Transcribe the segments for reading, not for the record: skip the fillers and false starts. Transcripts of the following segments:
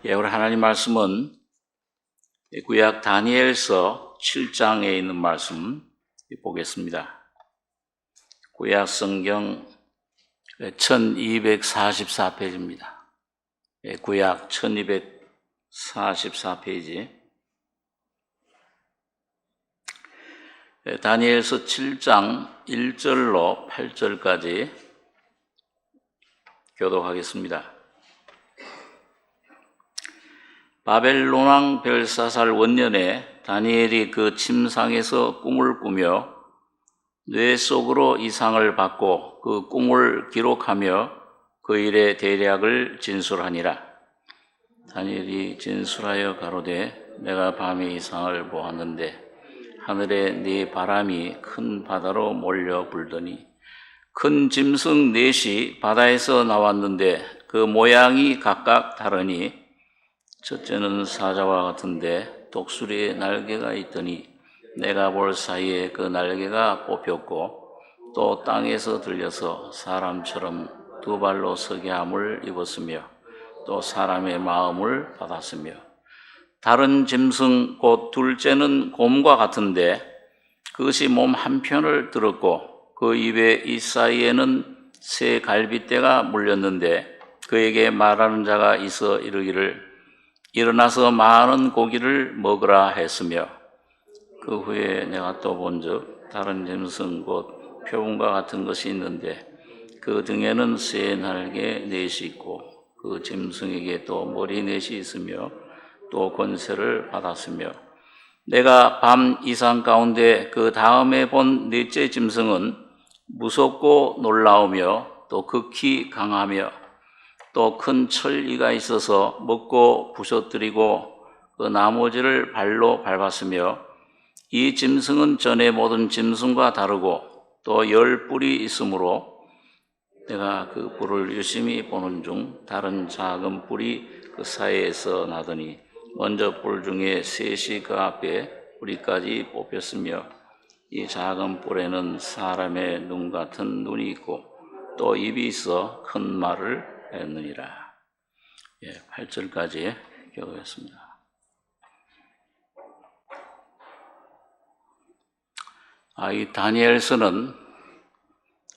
오늘 하나님 말씀은 구약 다니엘서 7장에 있는 말씀 보겠습니다. 구약 성경 1244페이지입니다. 구약 1244페이지. 다니엘서 7장 1절로 8절까지 교독하겠습니다. 바벨론 왕 벨사살 원년에 다니엘이 그 침상에서 꿈을 꾸며 뇌 속으로 이상을 받고 그 꿈을 기록하며 그 일의 대략을 진술하니라. 다니엘이 진술하여 가로되 내가 밤에 이상을 보았는데 하늘에 네 바람이 큰 바다로 몰려 불더니 큰 짐승 넷이 바다에서 나왔는데 그 모양이 각각 다르니 첫째는 사자와 같은데 독수리의 날개가 있더니 내가 볼 사이에 그 날개가 뽑혔고 또 땅에서 들려서 사람처럼 두 발로 서게 함을 입었으며 또 사람의 마음을 받았으며 다른 짐승 곧 둘째는 곰과 같은데 그것이 몸 한편을 들었고 그 입에 이 사이에는 새 갈빗대가 물렸는데 그에게 말하는 자가 있어 이르기를 일어나서 많은 고기를 먹으라 했으며 그 후에 내가 또 본즉 다른 짐승 곧 표범과 같은 것이 있는데 그 등에는 새 날개 넷이 있고 그 짐승에게 또 머리 넷이 있으며 또 권세를 받았으며 내가 밤 이상 가운데 그 다음에 본 넷째 짐승은 무섭고 놀라우며 또 극히 강하며 또 큰 철이가 있어서 먹고 부셔뜨리고 그 나머지를 발로 밟았으며 이 짐승은 전에 모든 짐승과 다르고 또 10뿔이 있으므로 내가 그 뿔을 유심히 보는 중 다른 작은 뿔이 그 사이에서 나더니 먼저 뿔 중에 셋이 그 앞에 뿌리까지 뽑혔으며 이 작은 뿔에는 사람의 눈 같은 눈이 있고 또 입이 있어 큰 말을 했느니라. 8절까지 교독했습니다. 이 다니엘서는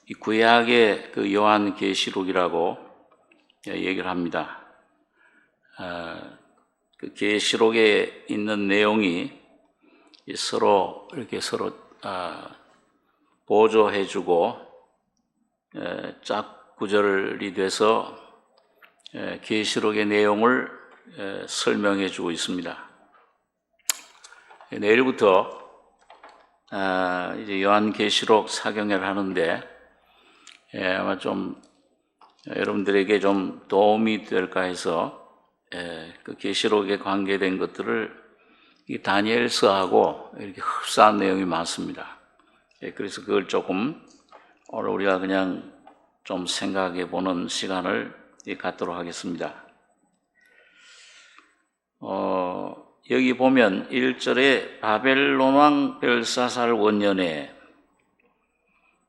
이 구약의 그 요한계시록이라고 얘기를 합니다. 그 계시록에 있는 내용이 서로 보조해주고 짝 구절이 돼서 계시록의 내용을 설명해 주고 있습니다. 내일부터 이제 요한계시록 사경회를 하는데 아마 좀 여러분들에게 좀 도움이 될까 해서 그 계시록에 관계된 것들을 이 다니엘서하고 이렇게 흡사한 내용이 많습니다. 그래서 그걸 조금 오늘 우리가 그냥 좀 생각해 보는 시간을 갖도록 하겠습니다. 여기 보면 1절에 바벨론 왕 벨사살 원년에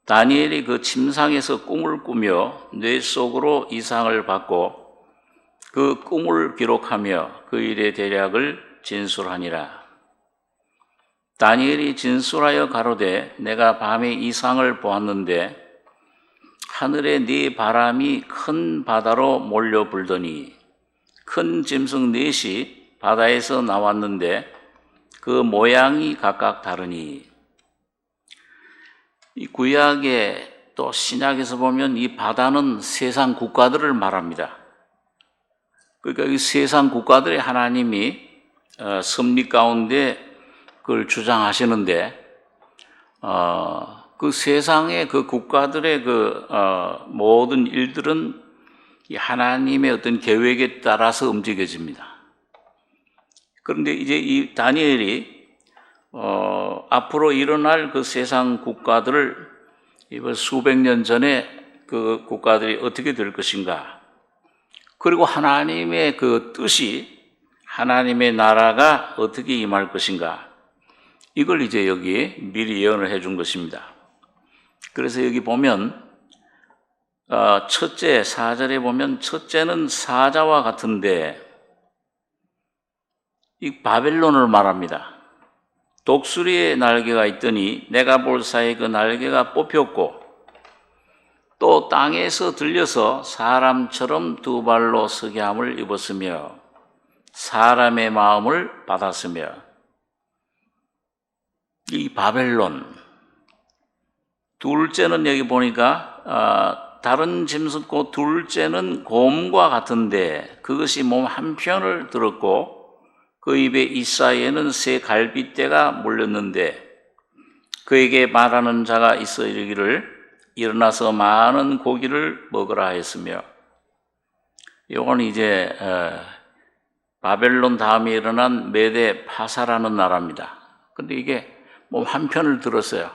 다니엘이 그 침상에서 꿈을 꾸며 뇌 속으로 이상을 받고 그 꿈을 기록하며 그 일의 대략을 진술하니라. 다니엘이 진술하여 가로되 내가 밤에 이상을 보았는데 하늘에 네 바람이 큰 바다로 몰려 불더니 큰 짐승 넷이 바다에서 나왔는데 그 모양이 각각 다르니. 이 구약에 또 신약에서 보면 이 바다는 세상 국가들을 말합니다. 그러니까 이 세상 국가들의 하나님이 섭리 가운데 그걸 주장하시는데 그 세상의 그 국가들의 그 모든 일들은 이 하나님의 어떤 계획에 따라서 움직여집니다. 그런데 이제 이 다니엘이 앞으로 일어날 그 세상 국가들을 이번 수백 년 전에 그 국가들이 어떻게 될 것인가, 그리고 하나님의 그 뜻이, 하나님의 나라가 어떻게 임할 것인가, 이걸 이제 여기 미리 예언을 해준 것입니다. 그래서 여기 보면 첫째 4절에 보면 첫째는 사자와 같은데 이 바벨론을 말합니다. 독수리의 날개가 있더니 내가 볼 사이에 그 날개가 뽑혔고 또 땅에서 들려서 사람처럼 두 발로 서게 함을 입었으며 사람의 마음을 받았으며. 이 바벨론 둘째는 여기 보니까 다른 짐승고 둘째는 곰과 같은데 그것이 몸 한편을 들었고 그 입에 이사이에는 새 갈빗대가 물렸는데 그에게 말하는 자가 있어 이르기를 일어나서 많은 고기를 먹으라 했으며. 이건 이제 바벨론 다음에 일어난 메데 파사라는 나라입니다. 근데 이게 몸 한편을 들었어요.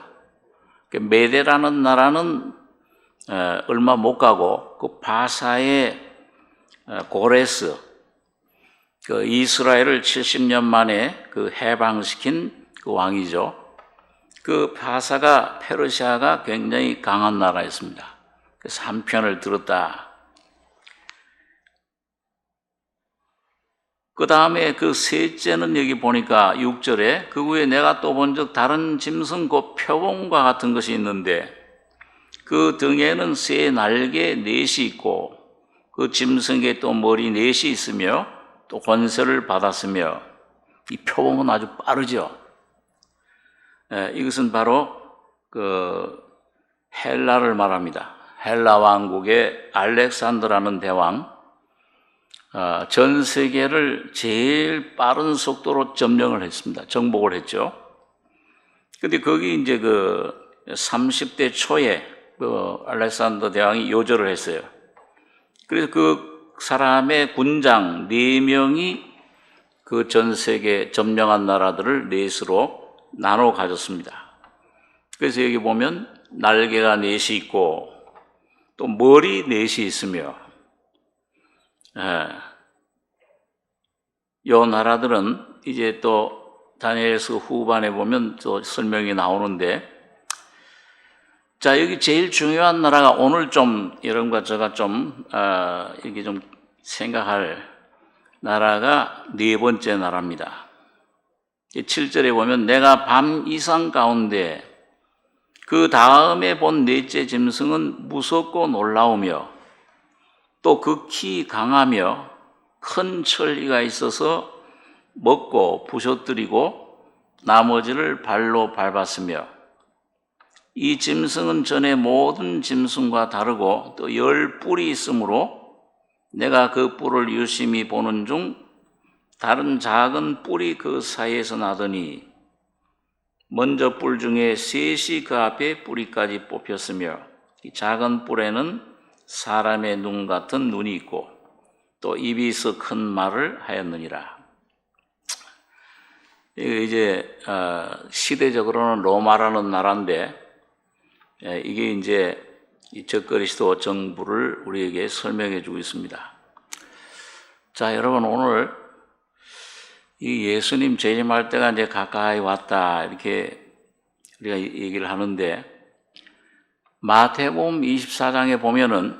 메데라는 나라는 얼마 못 가고 그 바사의 고레스, 그 이스라엘을 70년 만에 그 해방시킨 그 왕이죠. 그 바사가 페르시아가 굉장히 강한 나라였습니다. 그래서 한편을 들었다. 그 다음에 그 셋째는 여기 보니까 6절에 그 후에 내가 또 본즉 다른 짐승 곧 표범과 같은 것이 있는데 그 등에는 새 날개 넷이 있고 그 짐승에 또 머리 넷이 있으며 또 권세를 받았으며. 이 표범은 아주 빠르죠. 이것은 바로 그 헬라를 말합니다. 헬라 왕국의 알렉산더라는 대왕, 전 세계를 제일 빠른 속도로 점령을 했습니다. 정복을 했죠. 근데 거기 이제 그 30대 초에 그 알렉산더 대왕이 요절을 했어요. 그래서 그 사람의 군장 4명이 그 전 세계 점령한 나라들을 넷으로 나눠 가졌습니다. 그래서 여기 보면 날개가 넷이 있고 또 머리 넷이 있으며, 이 나라들은 이제 또 다니엘서 후반에 보면 또 설명이 나오는데, 자, 여기 제일 중요한 나라가 오늘 좀 여러분과 제가 좀 이렇게 좀 생각할 나라가 네 번째 나라입니다. 7절에 보면 내가 밤 이상 가운데 그 다음에 본 넷째 짐승은 무섭고 놀라우며 또 극히 강하며 큰 천리가 있어서 먹고 부셔뜨리고 나머지를 발로 밟았으며 이 짐승은 전에 모든 짐승과 다르고 또 10뿔이 있으므로 내가 그 뿔을 유심히 보는 중 다른 작은 뿔이 그 사이에서 나더니 먼저 뿔 중에 셋이 그 앞에 뿌리까지 뽑혔으며 이 작은 뿔에는 사람의 눈 같은 눈이 있고 또 입이 있어 큰 말을 하였느니라. 이제 시대적으로는 로마라는 나라인데 이게 이제 이 적그리스도 정부를 우리에게 설명해 주고 있습니다. 자, 여러분, 오늘 이 예수님 재림할 때가 이제 가까이 왔다 이렇게 우리가 얘기를 하는데, 마태복음 24장에 보면은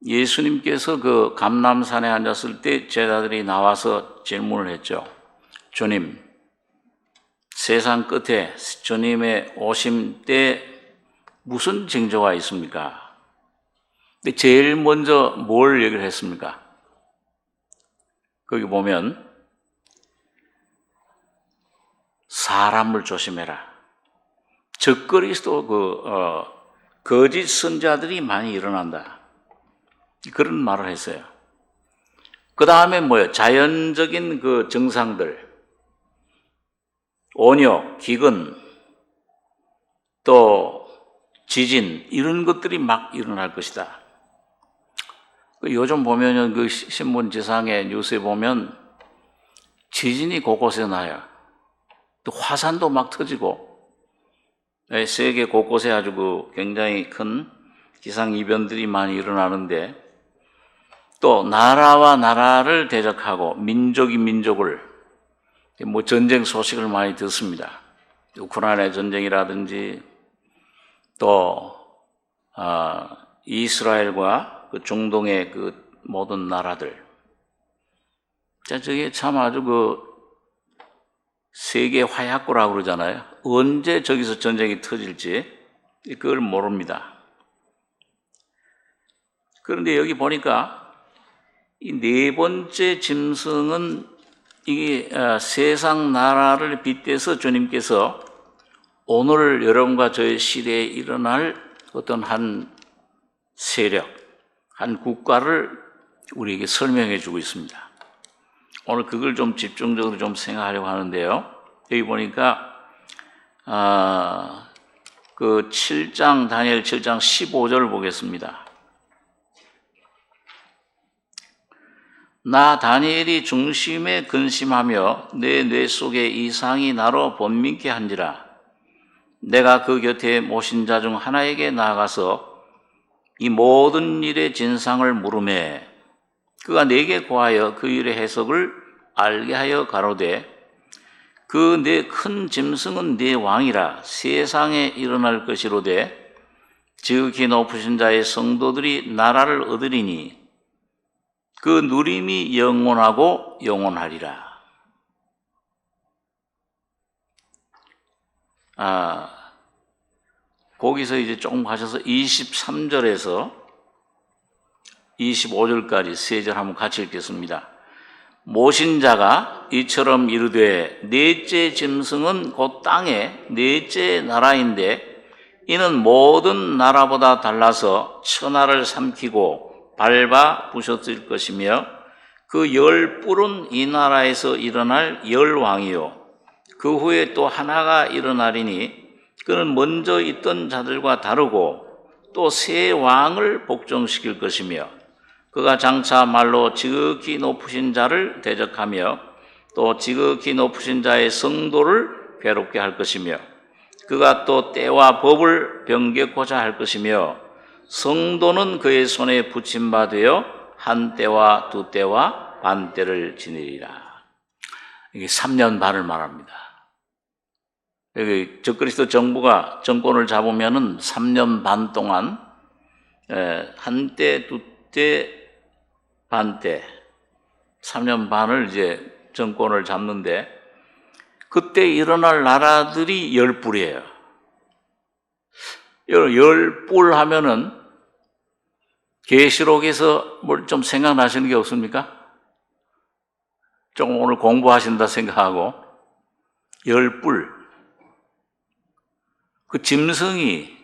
예수님께서 그 감람산에 앉았을 때 제자들이 나와서 질문을 했죠. 주님, 세상 끝에 주님의 오심 때 무슨 징조가 있습니까? 근데 제일 먼저 뭘 얘기를 했습니까? 거기 보면 사람을 조심해라. 적그리스도 거짓 선자들이 많이 일어난다. 그런 말을 했어요. 그 다음에 뭐예요? 자연적인 그 증상들, 온역, 기근, 또 지진, 이런 것들이 막 일어날 것이다. 요즘 보면은 그 신문 지상에 뉴스에 보면 지진이 곳곳에 나요. 또 화산도 막 터지고, 세계 곳곳에 아주 그 굉장히 큰 기상 이변들이 많이 일어나는데, 또 나라와 나라를 대적하고 민족이 민족을, 뭐 전쟁 소식을 많이 듣습니다. 우크라이나 전쟁이라든지 또 이스라엘과 그 중동의 그 모든 나라들. 자, 저게 참 아주 세계 화약고라고 그러잖아요. 언제 저기서 전쟁이 터질지 그걸 모릅니다. 그런데 여기 보니까 이 네 번째 짐승은 이게 세상 나라를 빗대서 주님께서 오늘 여러분과 저의 시대에 일어날 어떤 한 세력, 한 국가를 우리에게 설명해 주고 있습니다. 오늘 그걸 좀 집중적으로 좀 생각하려고 하는데요. 여기 보니까 그 7장 다니엘 7장 15절 보겠습니다. 나 다니엘이 중심에 근심하며 내 뇌 속에 이상이 나로 번민케 한지라. 내가 그 곁에 모신 자 중 하나에게 나아가서 이 모든 일의 진상을 물으매 그가 내게 고하여 그 일의 해석을 알게 하여 가로되 그 네 큰 짐승은 네 왕이라 세상에 일어날 것이로되 지극히 높으신 자의 성도들이 나라를 얻으리니 그 누림이 영원하고 영원하리라. 거기서 이제 조금 가셔서 23절에서 25절까지 세 절 한번 같이 읽겠습니다. 모신 자가 이처럼 이르되 넷째 짐승은 곧 땅의 넷째 나라인데 이는 모든 나라보다 달라서 천하를 삼키고 밟아 부셨을 것이며 그 열 뿔은 이 나라에서 일어날 열 왕이요 그 후에 또 하나가 일어나리니 그는 먼저 있던 자들과 다르고 또 새 왕을 복종시킬 것이며 그가 장차 말로 지극히 높으신 자를 대적하며 또 지극히 높으신 자의 성도를 괴롭게 할 것이며 그가 또 때와 법을 변개코자 할 것이며 성도는 그의 손에 붙임바 되어 한 때와 두 때와 반 때를 지내리라. 이게 3년 반을 말합니다. 여기 적그리스도 정부가 정권을 잡으면은 3년 반 동안 한 때, 두 때, 반 때, 3년 반을 이제 정권을 잡는데 그때 일어날 나라들이 10뿔이에요. 10뿔 하면은 계시록에서 뭘 좀 생각나시는 게 없습니까? 조금 오늘 공부하신다 생각하고 10뿔 그 짐승이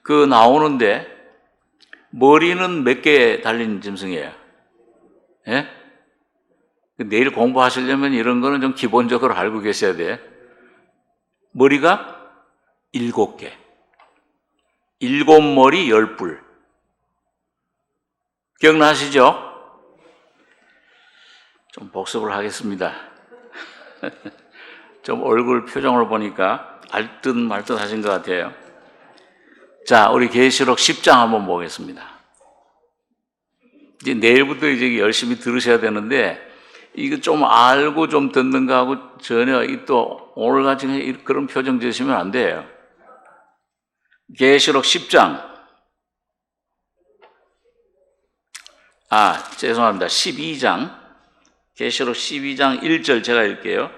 그 나오는데 머리는 몇 개 달린 짐승이에요? 예? 내일 공부하시려면 이런 거는 좀 기본적으로 알고 계셔야 돼. 머리가 7개. 7머리 10뿔. 기억나시죠? 좀 복습을 하겠습니다. 좀 얼굴 표정을 보니까 알듯 말듯 하신 것 같아요. 자, 우리 계시록 10장 한번 보겠습니다. 이제 내일부터 이제 열심히 들으셔야 되는데, 이거 좀 알고 좀 듣는 거하고 전혀 또 오늘같이 그런 표정 지으시면 안 돼요. 계시록 10장. 죄송합니다. 12장. 계시록 12장 1절 제가 읽게요.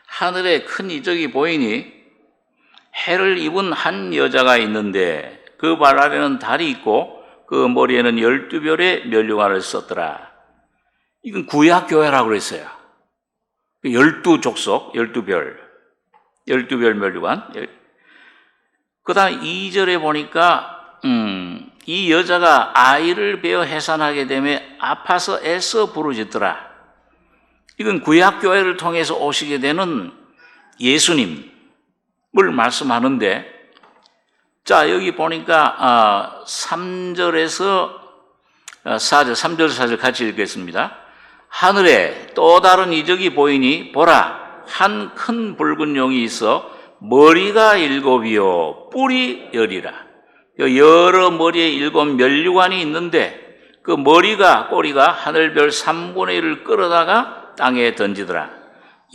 하늘에 큰 이적이 보이니 해를 입은 한 여자가 있는데 그 발 아래는 달이 있고 그 머리에는 12별의 면류관을 썼더라. 이건 구약교회라고 그랬어요. 12족속, 12별, 12별 면류관. 그 다음 2절에 보니까 이 여자가 아이를 베어 해산하게 되면 아파서 애써 부르짖더라. 이건 구약교회를 통해서 오시게 되는 예수님을 말씀하는데, 자, 여기 보니까 3절에서 4절, 3절, 4절 같이 읽겠습니다. 하늘에 또 다른 이적이 보이니 보라, 한 큰 붉은 용이 있어 머리가 7이요 뿔이 10이라. 여러 머리에 7 면류관이 있는데 그 머리가 꼬리가 하늘별 3분의 1을 끌어다가 땅에 던지더라.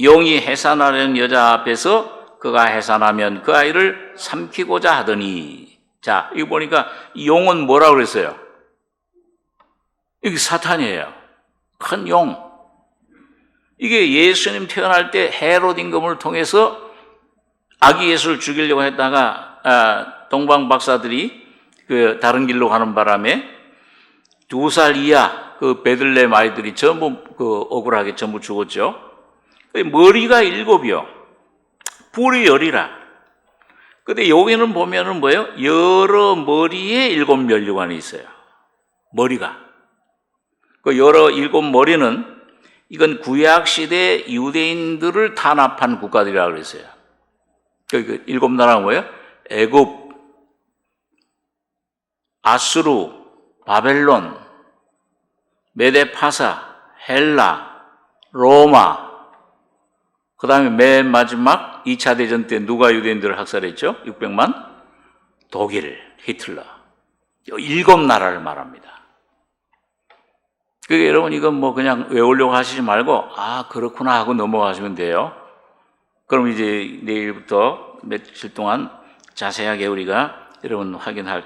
용이 해산하려는 여자 앞에서 그가 해산하면 그 아이를 삼키고자 하더니. 자, 이거 보니까 이 용은 뭐라고 그랬어요? 이게 사탄이에요. 큰 용. 이게 예수님 태어날 때 헤롯 임금을 통해서 아기 예수를 죽이려고 했다가 동방 박사들이 그 다른 길로 가는 바람에 2살 이하 그 베들레헴 아이들이 전부 그 억울하게 전부 죽었죠. 머리가 7이요. 뿔이 10이라. 근데 여기는 보면은 뭐예요? 여러 머리에 7 면류관이 있어요. 머리가. 그 여러 7 머리는 이건 구약시대 유대인들을 탄압한 국가들이라고 그랬어요. 그 7 나라가 뭐예요? 애굽, 아수르, 바벨론, 메데파사, 헬라, 로마, 그 다음에 맨 마지막 2차 대전 때 누가 유대인들을 학살했죠? 600만? 독일, 히틀러. 7 나라를 말합니다. 그게 여러분 이건 뭐 그냥 외우려고 하시지 말고 그렇구나 하고 넘어가시면 돼요. 그럼 이제 내일부터 며칠 동안 자세하게 우리가 여러분 확인할.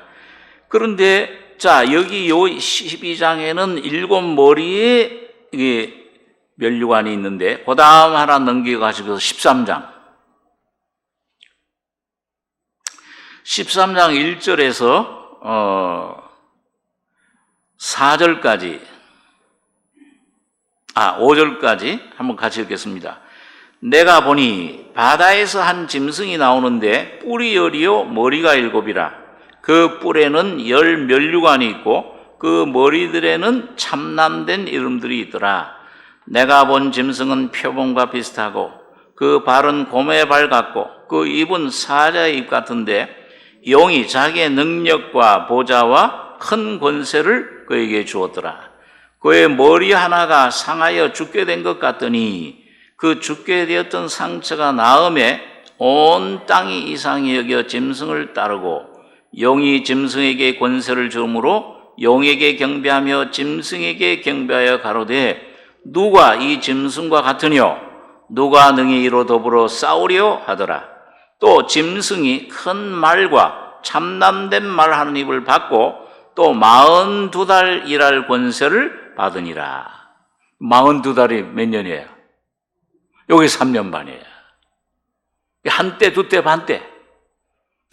그런데 자 여기 요 12장에는 7 머리에 이게 면류관이 있는데 그 다음 하나 넘겨가지고 13장 1절에서 4절까지 5절까지 한번 같이 읽겠습니다. 내가 보니 바다에서 한 짐승이 나오는데 뿔이 10이요 머리가 7이라. 그 뿔에는 10 면류관이 있고 그 머리들에는 참남된 이름들이 있더라. 내가 본 짐승은 표범과 비슷하고 그 발은 곰의 발 같고 그 입은 사자의 입 같은데 용이 자기의 능력과 보좌와 큰 권세를 그에게 주었더라. 그의 머리 하나가 상하여 죽게 된 것 같더니 그 죽게 되었던 상처가 나음에 온 땅이 이상히 여겨 짐승을 따르고 용이 짐승에게 권세를 주므로 용에게 경배하며 짐승에게 경배하여 가로되 누가 이 짐승과 같으뇨? 누가 능히 이로 더불어 싸우려 하더라. 또 짐승이 큰 말과 참남된 말 하는 입을 받고 또 42달 일할 권세를 받으니라. 42달이 몇 년이에요? 여기 3년 반이에요. 한때, 두때, 반때.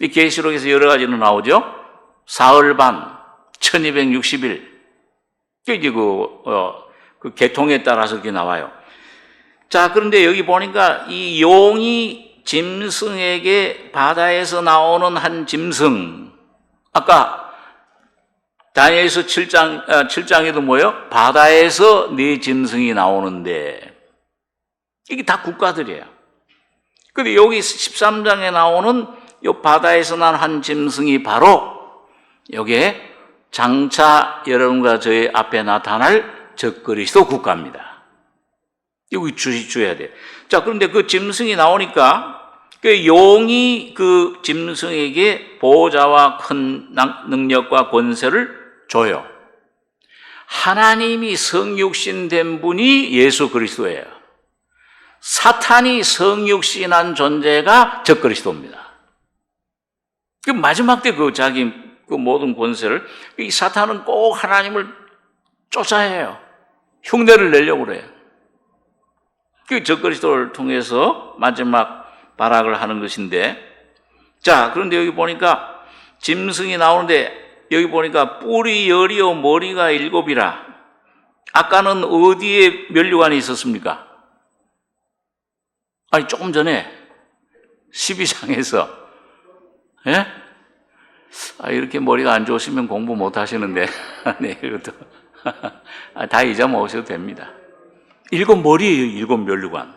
이 계시록에서 여러 가지로 나오죠. 사흘 반, 1260일. 이게 그 계통에 따라서 그게 나와요. 자, 그런데 여기 보니까 이 용이 짐승에게 바다에서 나오는 한 짐승. 아까 다니엘서 7장에도 뭐예요? 바다에서 네 짐승이 나오는데 이게 다 국가들이에요. 근데 여기 13장에 나오는 이 바다에서 난 한 짐승이 바로 여기에 장차 여러분과 저희 앞에 나타날 적그리스도 국가입니다. 여기 주셔야 돼요. 자, 그런데 그 짐승이 나오니까 그 용이 그 짐승에게 보호자와 큰 능력과 권세를 줘요. 하나님이 성육신 된 분이 예수 그리스도예요. 사탄이 성육신한 존재가 적그리스도입니다. 그 마지막 때 그 자기 그 모든 권세를 이 사탄은 꼭 하나님을 쫓아야 해요. 흉내를 내려고 그래요. 그 적그리스도를 통해서 마지막 발악을 하는 것인데, 자, 그런데 여기 보니까 짐승이 나오는데 여기 보니까 뿔이 10이요 머리가 7이라. 아까는 어디에 면류관이 있었습니까? 아니 조금 전에 12장에서 예? 이렇게 머리가 안 좋으시면 공부 못 하시는데 내일부터 다 잊어먹으셔도 됩니다. 7 머리예요. 7 면류관.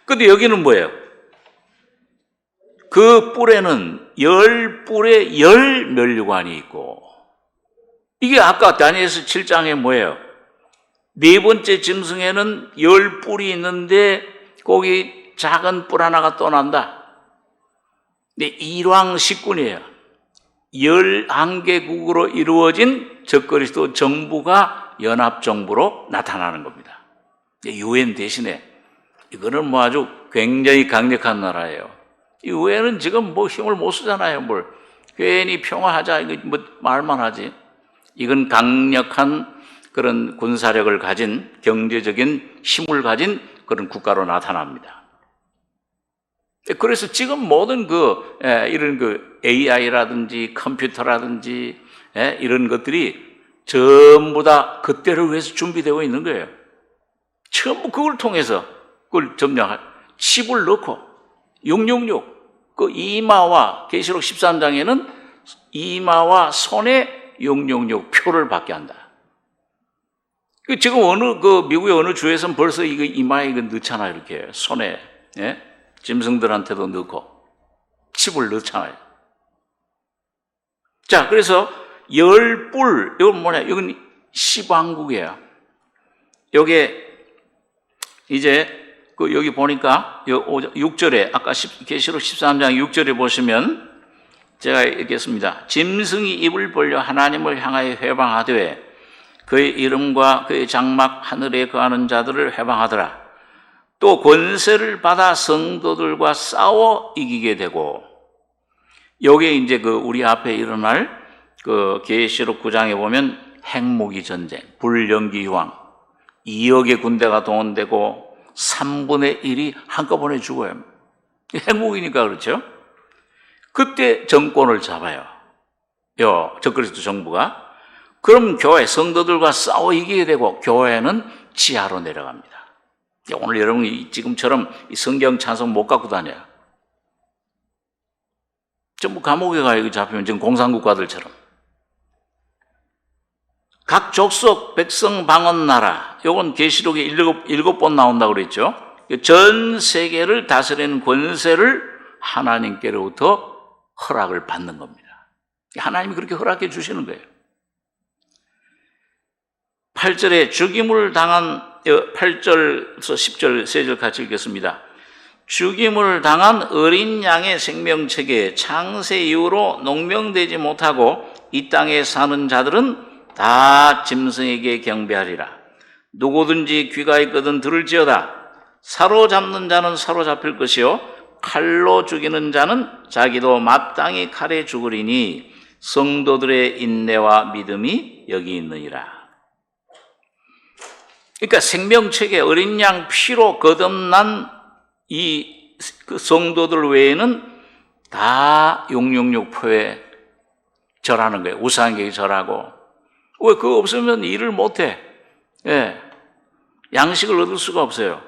근데 여기는 뭐예요? 그 뿔에는 10뿔에 10 면류관이 있고, 이게 아까 다니엘서 7장에 뭐예요? 네 번째 짐승에는 10뿔이 있는데 거기 작은 뿔 하나가 또 난다. 근데 일왕식군이에요. 11개국으로 이루어진 적그리스도 정부가 연합정부로 나타나는 겁니다. 유엔 대신에 이거는 뭐 아주 굉장히 강력한 나라예요. 이 유엔은 지금 뭐 힘을 못 쓰잖아요. 뭘 괜히 평화하자 이거 뭐 말만 하지. 이건 강력한 그런 군사력을 가진 경제적인 힘을 가진 그런 국가로 나타납니다. 그래서 지금 모든 이런 AI라든지 컴퓨터라든지 이런 것들이 전부 다 그때를 위해서 준비되어 있는 거예요. 전부 그걸 통해서 그걸 점령할 칩을 넣고 666 그 이마와 계시록 13장에는 이마와 손에 666 표를 받게 한다. 지금 미국의 어느 주에서는 벌써 이거 이마에 이거 넣잖아요. 이렇게 손에 짐승들한테도 넣고 칩을 넣잖아요. 자, 그래서 10불, 이건 뭐냐? 이건 시방국이에요. 요게 이제 여기 보니까 6절에 아까 계시록 13장 6절에 보시면 제가 읽겠습니다. 짐승이 입을 벌려 하나님을 향하여 회방하되 그의 이름과 그의 장막 하늘에 거하는 자들을 회방하더라. 또 권세를 받아 성도들과 싸워 이기게 되고, 요게 이제 우리 앞에 일어날 계시록 9장에 보면 핵무기 전쟁, 불연기 휴왕, 2억의 군대가 동원되고 3분의 1이 한꺼번에 죽어요. 핵무기니까 그렇죠. 그때 정권을 잡아요. 적그리스도 정부가. 그럼 교회 성도들과 싸워 이기게 되고 교회는 지하로 내려갑니다. 오늘 여러분이 지금처럼 성경 찬송 못 갖고 다녀요. 전부 감옥에 가요. 잡히면 지금 공산국가들처럼. 각 족속 백성 방언 나라, 요건 계시록에 일곱 번 나온다고 그랬죠. 전 세계를 다스리는 권세를 하나님께로부터 허락을 받는 겁니다. 하나님이 그렇게 허락해 주시는 거예요. 8절에 죽임을 당한 8절에서 10절 3절 같이 읽겠습니다. 죽임을 당한 어린 양의 생명책에 창세 이후로 농명되지 못하고 이 땅에 사는 자들은 다 짐승에게 경배하리라. 누구든지 귀가 있거든 들을지어다. 사로잡는 자는 사로잡힐 것이요 칼로 죽이는 자는 자기도 마땅히 칼에 죽으리니 성도들의 인내와 믿음이 여기 있느니라. 그러니까 생명책에 어린 양 피로 거듭난 이 성도들 외에는 다 666표에 절하는 거예요. 우상에게 절하고. 왜 그거 없으면 일을 못해. 양식을 얻을 수가 없어요.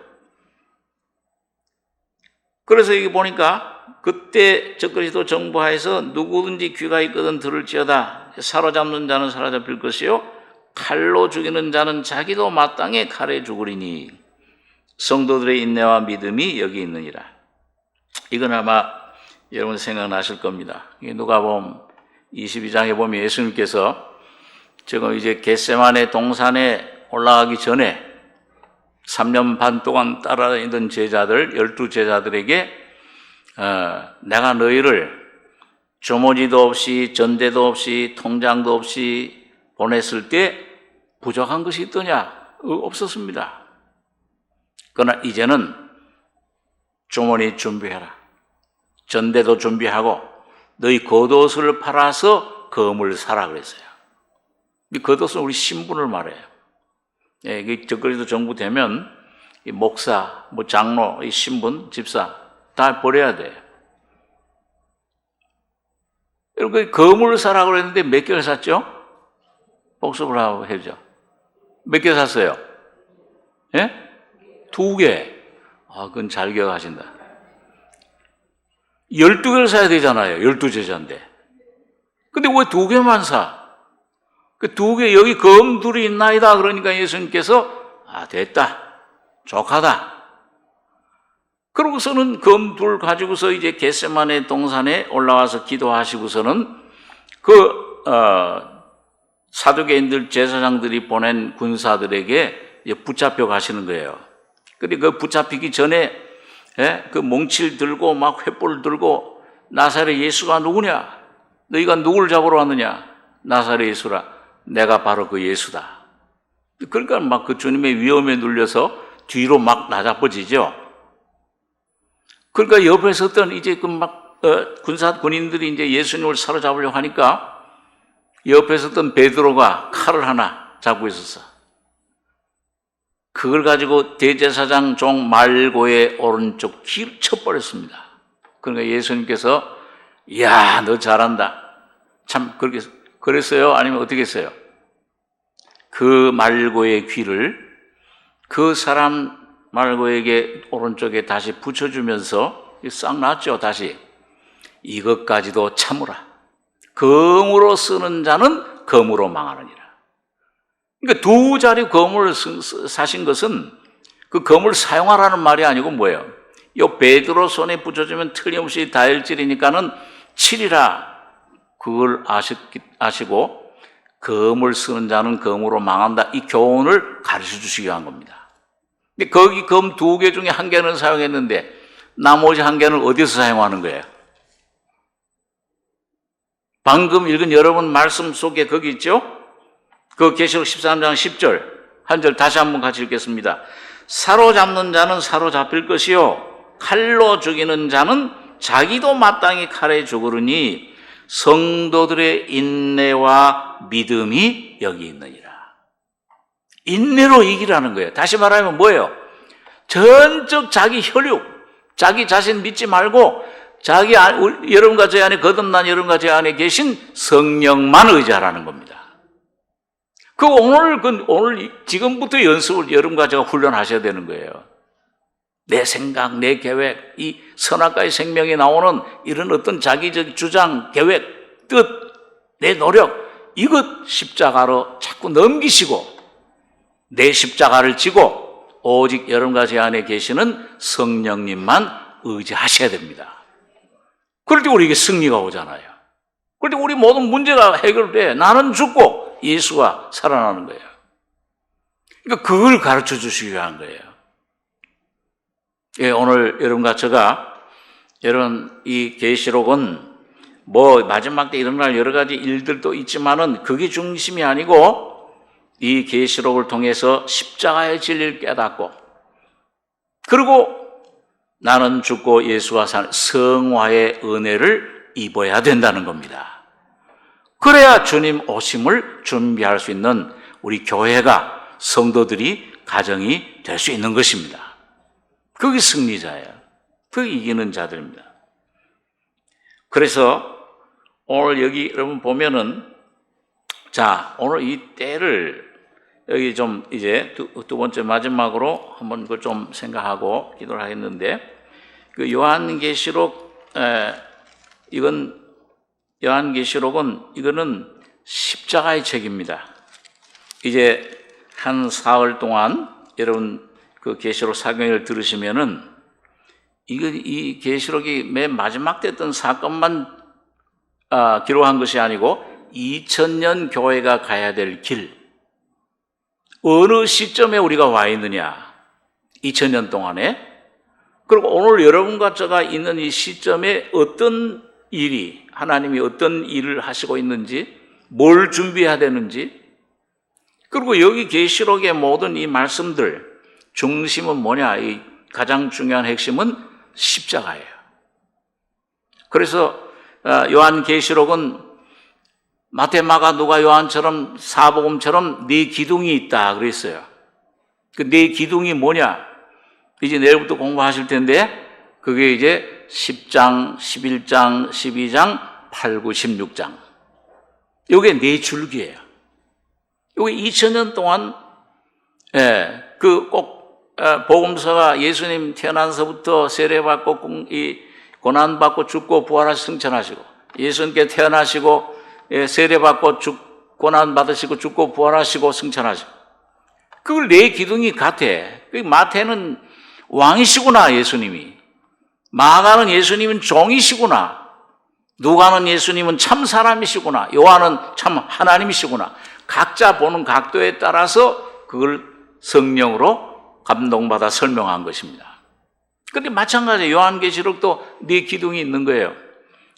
그래서 여기 보니까 그때 적그리스도 정부하에서 누구든지 귀가 있거든 들을지어다. 사로잡는 자는 사로잡힐 것이요 칼로 죽이는 자는 자기도 마땅히 칼에 죽으리니 성도들의 인내와 믿음이 여기 있느니라. 이건 아마 여러분 생각나실 겁니다. 누가복음 22장에 보면 예수님께서 지금 이제 겟세마네 동산에 올라가기 전에 3년 반 동안 따라다니던 제자들, 12제자들에게 내가 너희를 조모지도 없이 전대도 없이 통장도 없이 보냈을 때 부족한 것이 있더냐? 없었습니다. 그러나 이제는 주머니 준비해라. 전대도 준비하고 너희 겉옷을 팔아서 검을 사라 그랬어요. 이 겉옷은 우리 신분을 말해요. 적그리스도 정부 되면 이 목사, 장로, 이 신분, 집사 다 버려야 돼요. 여러분 검을 사라 그랬는데 몇 개를 샀죠? 복습을 하고 해죠. 몇 개 샀어요? 2개. 그건 잘 기억하신다. 12개를 사야 되잖아요. 12제자인데. 근데 왜 2개만 사? 그 2개, 여기 검 둘이 있나이다. 그러니까 예수님께서, 됐다. 족하다. 그러고서는 검 둘 가지고서 이제 겟세마네 동산에 올라와서 기도하시고서는 사두개인들 제사장들이 보낸 군사들에게 붙잡혀 가시는 거예요. 근데 그 붙잡히기 전에 그 몽칠 들고 막 횃불 들고 나사렛 예수가 누구냐? 너희가 누구를 잡으러 왔느냐? 나사렛 예수라. 내가 바로 그 예수다. 그러니까 막 그 주님의 위험에 눌려서 뒤로 막 나자빠지죠. 그러니까 옆에 섰던 이제 군인들이 이제 예수님을 사로잡으려고 하니까 옆에 섰던 베드로가 칼을 하나 잡고 있었어. 그걸 가지고 대제사장 종 말고의 오른쪽 귀를 쳐버렸습니다. 그러니까 예수님께서 야, 너 잘한다. 참 그렇게 그랬어요? 아니면 어떻게 했어요? 그 말고의 귀를 그 사람 말고에게 오른쪽에 다시 붙여주면서 싹 났죠. 다시 이것까지도 참으라. 검으로 쓰는 자는 검으로 망하느니라. 그러니까 두 자리 검을 사신 것은 그 검을 사용하라는 말이 아니고 뭐예요? 요 베드로 손에 붙여주면 틀림없이 다혈질이니까는 치리라. 그걸 아시고 검을 쓰는 자는 검으로 망한다. 이 교훈을 가르쳐 주시기 위한 겁니다. 근데 거기 검 두 개 중에 한 개는 사용했는데 나머지 한 개는 어디서 사용하는 거예요? 방금 읽은 여러분 말씀 속에 거기 있죠? 그 계시록 13장 10절 한 절 다시 한번 같이 읽겠습니다. 사로잡는 자는 사로잡힐 것이요 칼로 죽이는 자는 자기도 마땅히 칼에 죽으리니 성도들의 인내와 믿음이 여기 있느니라. 인내로 이기라는 거예요. 다시 말하면 뭐예요? 전적 자기 혈육, 자기 자신 믿지 말고 여러분과 제 안에 거듭난 여러분과 제 안에 계신 성령만 의지하라는 겁니다. 오늘 지금부터 연습을 여러분과 제가 훈련하셔야 되는 거예요. 내 생각, 내 계획, 이 선악과의 생명에 나오는 이런 어떤 자기적 주장, 계획, 뜻, 내 노력, 이것 십자가로 자꾸 넘기시고 내 십자가를 지고 오직 여러분과 제 안에 계시는 성령님만 의지하셔야 됩니다. 그럴 때 우리에게 승리가 오잖아요. 그럴 때 우리 모든 문제가 해결돼. 나는 죽고 예수가 살아나는 거예요. 그러니까 그걸 가르쳐 주시기 위한 거예요. 예, 오늘 여러분과 제가 여러분 이 계시록은 뭐 마지막 때 일어날 여러 가지 일들도 있지만은 그게 중심이 아니고 이 계시록을 통해서 십자가의 진리를 깨닫고 그리고 나는 죽고 예수와 사는 성화의 은혜를 입어야 된다는 겁니다. 그래야 주님 오심을 준비할 수 있는 우리 교회가 성도들이 가정이 될 수 있는 것입니다. 그게 승리자예요. 그게 이기는 자들입니다. 그래서 오늘 여기 여러분 보면은 자, 오늘 이 때를 여기 좀 이제 두 번째 마지막으로 한번 그걸 좀 생각하고 기도를 하겠는데 그 요한계시록은 이거는 십자가의 책입니다. 이제 한 사흘 동안 여러분 그 계시록 사경을 들으시면은 이 계시록이 맨 마지막 때 했던 사건만 기록한 것이 아니고 2000년 교회가 가야 될 길, 어느 시점에 우리가 와 있느냐, 2000년 동안에, 그리고 오늘 여러분과 제가 있는 이 시점에 어떤 일이, 하나님이 어떤 일을 하시고 있는지, 뭘 준비해야 되는지, 그리고 여기 계시록의 모든 이 말씀들 중심은 뭐냐? 이 가장 중요한 핵심은 십자가예요. 그래서 요한계시록은 마태, 마가, 누가, 요한처럼 사복음처럼 네 기둥이 있다 그랬어요. 그 네 기둥이 뭐냐? 이제 내일부터 공부하실 텐데 그게 이제 10장, 11장, 12장, 8, 9, 16장. 이게 네 줄기예요. 이게 2000년 동안 복음서가 예수님 태어나서부터 세례받고 이 고난받고 죽고 부활하시고 승천하시고 예수님께 태어나시고 세례받고 고난받으시고 죽고 부활하시고 승천하시고 그걸 네 기둥이 같아. 마태는 왕이시구나 예수님이, 마가는 예수님은 종이시구나, 누가는 예수님은 참 사람이시구나, 요한은 참 하나님이시구나. 각자 보는 각도에 따라서 그걸 성령으로 감동받아 설명한 것입니다. 그런데 마찬가지로 요한계시록도 네 기둥이 있는 거예요.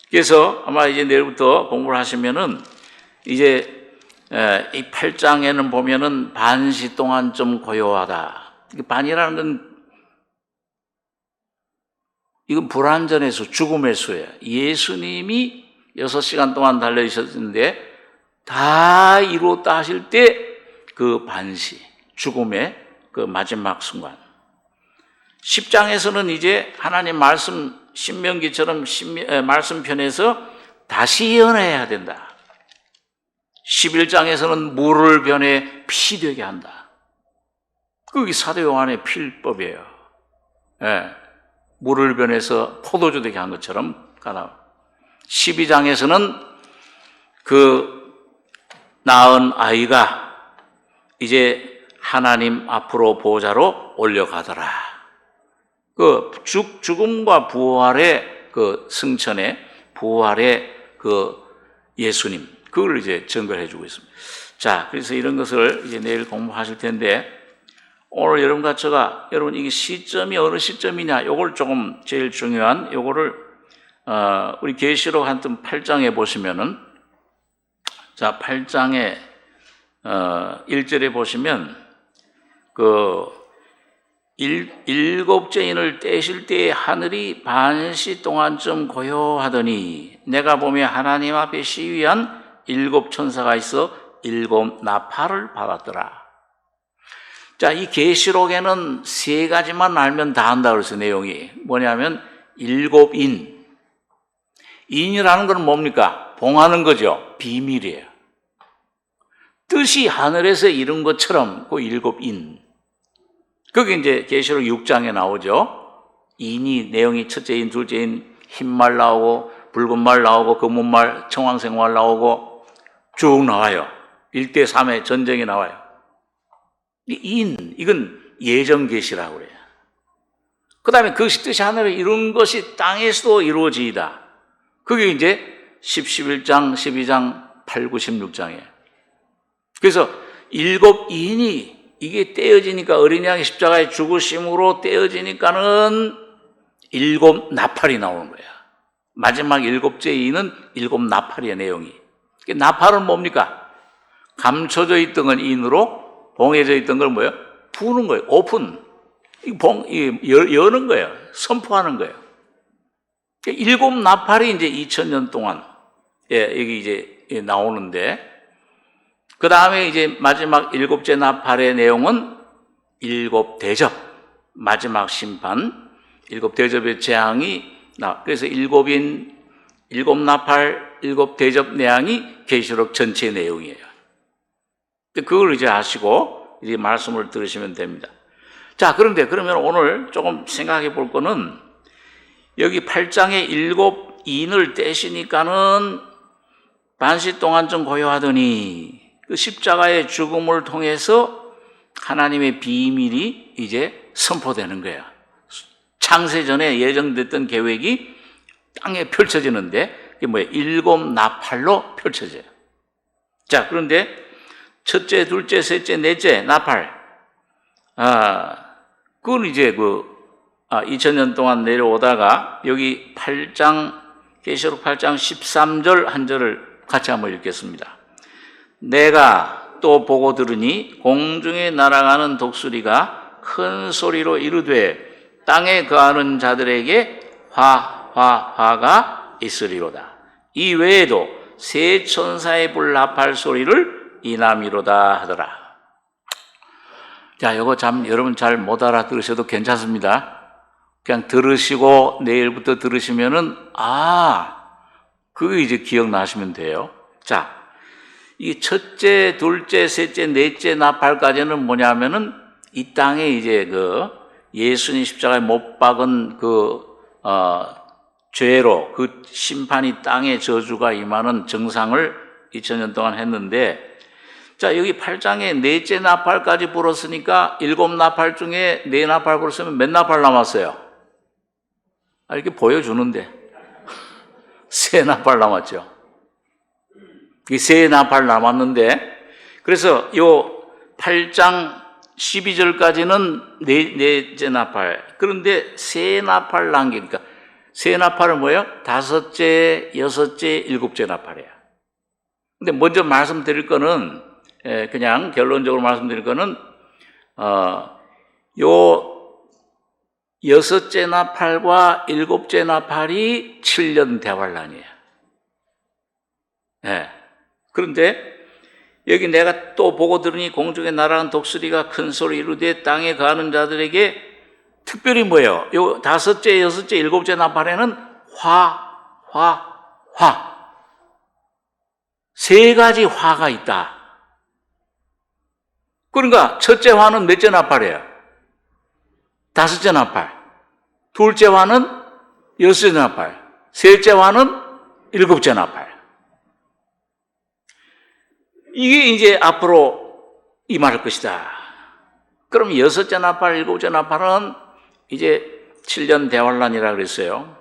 그래서 아마 이제 내일부터 공부를 하시면은 이제 이 8장에는 보면은 반시 동안 좀 고요하다. 반이라는 건 이건 불완전의 수, 죽음의 수예요. 예수님이 6시간 동안 달려있었는데 다 이루었다 하실 때 그 반시, 죽음의 그 마지막 순간. 10장에서는 이제 하나님 말씀 신명기처럼 말씀편에서 다시 예언해야 된다. 11장에서는 물을 변해 피 되게 한다. 그게 사도 요한의 필법이에요. 예, 물을 변해서 포도주 되게 한 것처럼 가나. 12장에서는 그 낳은 아이가 이제 하나님 앞으로 보좌로 올려가더라. 그 죽음과 부활의 그 승천의 부활의 그 예수님, 그걸 이제 증거해 주고 있습니다. 자, 그래서 이런 것을 이제 내일 공부하실 텐데, 오늘 여러분과 제가, 여러분 이게 시점이 어느 시점이냐, 요걸 조금 제일 중요한, 요거를, 우리 계시록 한번 8장에 보시면은, 자, 8장에, 1절에 보시면, 일곱째 인을 떼실 때에 하늘이 반시 동안쯤 고요하더니 내가 보며 하나님 앞에 시위한 7 천사가 있어 7 나팔을 받았더라. 자, 이 계시록에는 3가지만 알면 다 한다 그랬어요. 내용이 뭐냐면 7 인. 인이라는 건 뭡니까? 봉하는 거죠. 비밀이에요. 뜻이 하늘에서 이룬 것처럼 그 7 인. 그게 이제 계시록 6장에 나오죠. 인이 내용이 첫째 인, 둘째 인, 흰말 나오고 붉은 말 나오고 검은 말, 청황색 말 나오고 쭉 나와요. 1대 3의 전쟁이 나와요. 이건 예정 계시라고 그래요. 그 다음에 그것이 뜻이 하늘에 이룬 것이 땅에서도 이루어지이다. 그게 이제 11장, 12장, 8, 9, 16장이에요. 그래서 7 인이 이게 떼어지니까 어린 양의 십자가의 죽으심으로 떼어지니까는 7 나팔이 나오는 거야. 마지막 7째 인은 7 나팔이야, 내용이. 나팔은 뭡니까? 감춰져 있던 건 인으로, 봉해져 있던 걸 뭐예요? 부는 거예요. 오픈. 여는 거예요. 선포하는 거예요. 7 나팔이 이제 2000년 동안, 여기 이제 나오는데, 그 다음에 이제 마지막 7째 나팔의 내용은 7 대접, 마지막 심판, 7 대접의 재앙이 그래서 7인, 7 나팔, 7 대접 내용이 계시록 전체 내용이에요. 그걸 이제 아시고 이제 말씀을 들으시면 됩니다. 자, 그런데 그러면 오늘 조금 생각해 볼 거는 여기 8장에 7 인을 떼시니까는 반시 동안 좀 고요하더니 그 십자가의 죽음을 통해서 하나님의 비밀이 이제 선포되는 거야. 창세전에 예정됐던 계획이 땅에 펼쳐지는데 그게 뭐예요? 7 나팔로 펼쳐져요. 자, 그런데 첫째, 둘째, 셋째, 넷째 나팔. 그건 이제 2000년 동안 내려오다가 여기 8장, 계시록 8장 13절 한 절을 같이 한번 읽겠습니다. 내가 또 보고 들으니 공중에 날아가는 독수리가 큰 소리로 이르되 땅에 거하는 자들에게 화가 있으리로다. 이 외에도 세 천사의 불나팔 소리를 이남이로다 하더라. 자, 이거 참 여러분 잘 못 알아들으셔도 괜찮습니다. 그냥 들으시고 내일부터 들으시면은 그게 이제 기억나시면 돼요. 자, 이 첫째, 둘째, 셋째, 넷째 나팔까지는 뭐냐면은 이 땅에 이제 예수님 십자가에 못 박은 죄로 그 심판이 땅에 저주가 임하는 정상을 2000년 동안 했는데, 자, 여기 8장에 넷째 나팔까지 불었으니까 7 나팔 중에 4 나팔 불었으면 몇 나팔 남았어요? 이렇게 보여주는데 3 나팔 남았죠. 이 3 나팔 남았는데, 그래서 요 8장 12절까지는 넷째 나팔. 그런데 3 나팔 남기니까 3 나팔은 뭐예요? 5째, 6째, 7째 나팔이에요. 근데 먼저 말씀드릴 거는, 그냥 결론적으로 말씀드릴 거는, 요 6째 나팔과 7째 나팔이 7년 대환란이에요. 그런데 여기 내가 또 보고 들으니 공중에 날아간 독수리가 큰 소리 이르되 땅에 거하는 자들에게 특별히 뭐예요? 요 다섯째, 여섯째, 일곱째 나팔에는 화. 세 가지 화가 있다. 그러니까 첫째 화는 몇째 나팔이에요? 다섯째 나팔. 둘째 화는 여섯째 나팔. 셋째 화는 일곱째 나팔. 이게 이제 앞으로 임할 것이다. 그럼 여섯째 나팔, 일곱째 나팔은 이제 7년 대환란이라 그랬어요.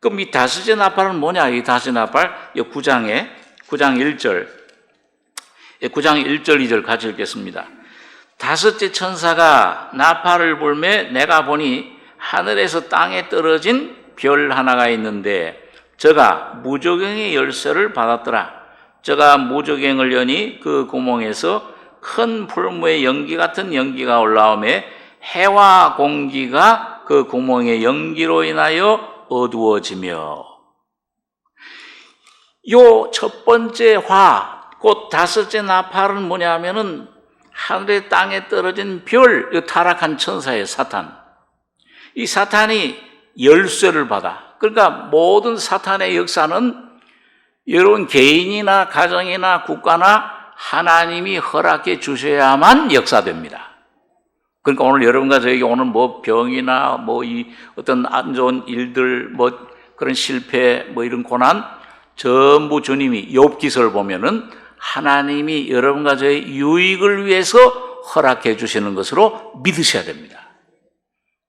그럼 이 다섯째 나팔은 뭐냐? 이 다섯째 나팔, 이 9장 1절, 9장 1절, 2절 같이 읽겠습니다. 다섯째 천사가 나팔을 불매 내가 보니 하늘에서 땅에 떨어진 별 하나가 있는데 저가 무저갱의 열쇠를 받았더라. 저가 무저갱을 여니 그 구멍에서 큰 풀무의 연기 같은 연기가 올라오매 해와 공기가 그 구멍의 연기로 인하여 어두워지며, 요 첫 번째 화, 곧 다섯째 나팔은 뭐냐면은 하늘에 땅에 떨어진 별, 타락한 천사의 사탄. 이 사탄이 열쇠를 받아. 그러니까 모든 사탄의 역사는 여러분 개인이나 가정이나 국가나 하나님이 허락해 주셔야만 역사됩니다. 그러니까 오늘 여러분과 저에게 오는 뭐 병이나 뭐 이 어떤 안 좋은 일들, 뭐 그런 실패, 뭐 이런 고난, 전부 주님이 욥기서를 보면은 하나님이 여러분과 저의 유익을 위해서 허락해 주시는 것으로 믿으셔야 됩니다.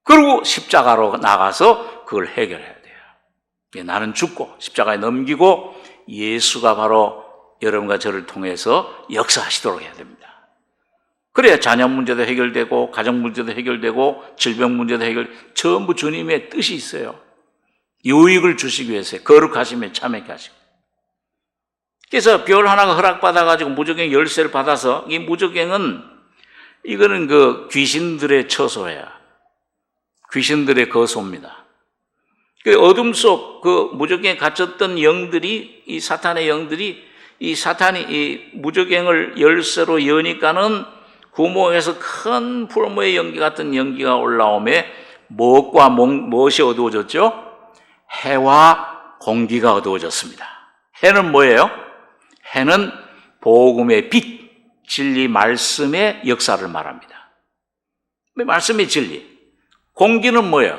그리고 십자가로 나가서 그걸 해결해야 돼요. 나는 죽고 십자가에 넘기고 예수가 바로 여러분과 저를 통해서 역사하시도록 해야 됩니다. 그래야 자녀 문제도 해결되고 가정 문제도 해결되고 질병 문제도 전부 주님의 뜻이 있어요. 유익을 주시기 위해서 거룩하심에 참여케 하시고. 그래서 별 하나가 허락받아가지고 무저갱 열쇠를 받아서, 이 무저갱은 이거는 그 귀신들의 처소야. 귀신들의 거소입니다. 그 어둠 속 그 무저갱에 갇혔던 영들이, 이 사탄의 영들이, 이 사탄이 이 무저갱을 열쇠로 여니까는 구멍에서 큰 풀무의 연기 같은 연기가 올라오매 무엇이 어두워졌죠? 해와 공기가 어두워졌습니다. 해는 뭐예요? 해는 복음의 빛, 진리 말씀의 역사를 말합니다. 말씀의 진리. 공기는 뭐예요?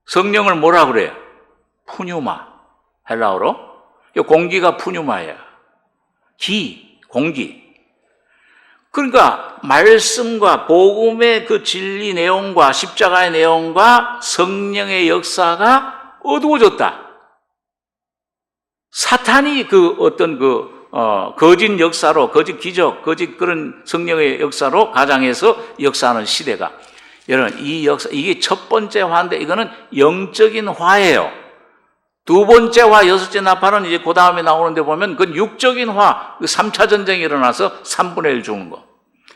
성령을 뭐라 그래요? 푸뉴마. 헬라어로. 공기가 푸뉴마예요. 공기. 그러니까 말씀과 복음의 그 진리 내용과 십자가의 내용과 성령의 역사가 어두워졌다. 사탄이 그 어떤 거짓 역사로, 거짓 기적, 거짓 그런 성령의 역사로 가장해서 역사하는 시대가, 여러분, 이 역사, 이게 첫 번째 화인데 이거는 영적인 화예요. 두 번째 화, 여섯째 나팔은 이제 그 다음에 나오는데 보면 그건 육적인 화, 3차 전쟁이 일어나서 3분의 1 죽는 거.